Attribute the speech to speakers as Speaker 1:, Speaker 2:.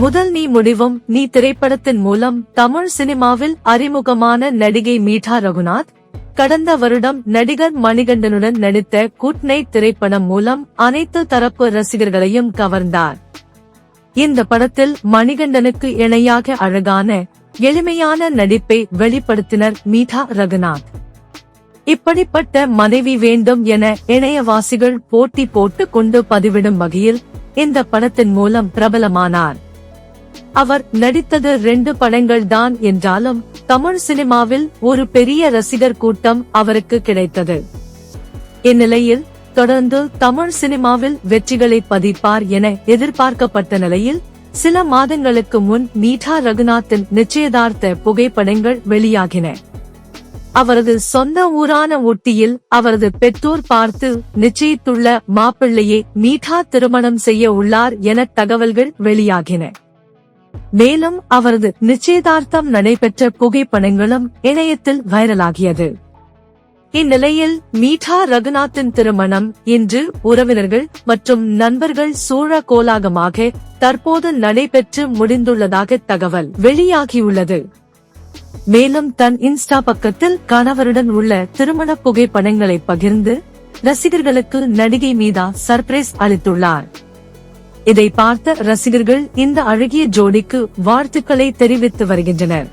Speaker 1: முதல் நீ முடிவும் நீ திரைப்படத்தின் மூலம் தமிழ் சினிமாவில் அறிமுகமான நடிகை மீட்டா ரகுநாத் கடந்த வருடம் நடிகர் மணிகண்டனுடன் நடித்த குட் நைட் திரைப்படம் மூலம் அனைத்து தரப்பு ரசிகர்களையும் கவர்ந்தார். இந்த படத்தில் மணிகண்டனுக்கு இணையாக அழகான எளிமையான நடிப்பை வெளிப்படுத்தினர் மீட்டா ரகுநாத். இப்படிப்பட்ட மனைவி வேண்டும் என இணையவாசிகள் போட்டி போட்டு கொண்டு பதிவிடும் வகையில் இந்த படத்தின் மூலம் பிரபலமானார். அவர் நடித்தது 2 படங்கள் தான் என்றாலும் தமிழ் சினிமாவில் ஒரு பெரிய ரசிகர் கூட்டம் அவருக்கு கிடைத்தது. இந்நிலையில் தொடர்ந்து தமிழ் சினிமாவில் வெற்றிகளை பதிப்பார் என எதிர்பார்க்கப்பட்ட நிலையில் சில மாதங்களுக்கு முன் மீட்டா ரகுநாத்தின் நிச்சயதார்த்த புகைப்படங்கள் வெளியாகின. அவரது சொந்த ஊரான ஊட்டியில் அவரது பெற்றோர் பார்த்து நிச்சயித்துள்ள மாப்பிள்ளையை மீட்டா திருமணம் செய்ய உள்ளார் என தகவல்கள் வெளியாகின. மேலும் அவரது நிச்சயதார்த்தம் நடைபெற்ற புகைப்படங்களும் இணையத்தில் வைரலாகியது. இந்நிலையில் மீட்டா ரகுநாத்தின் திருமணம் இன்று உறவினர்கள் மற்றும் நண்பர்கள் சூழ கோலாகலமாக தற்போது நடைபெற்று முடிந்துள்ளதாக தகவல் வெளியாகியுள்ளது. மேலும் தன் இன்ஸ்டா பக்கத்தில் கணவருடன் உள்ள திருமண புகைப்படங்களை பகிர்ந்து ரசிகர்களுக்கு நடிகை மீதா சர்ப்ரைஸ் அளித்துள்ளார். இதை பார்த்த ரசிகர்கள் இந்த அழகிய ஜோடிக்கு வாழ்த்துக்களை தெரிவித்து வருகின்றனர்.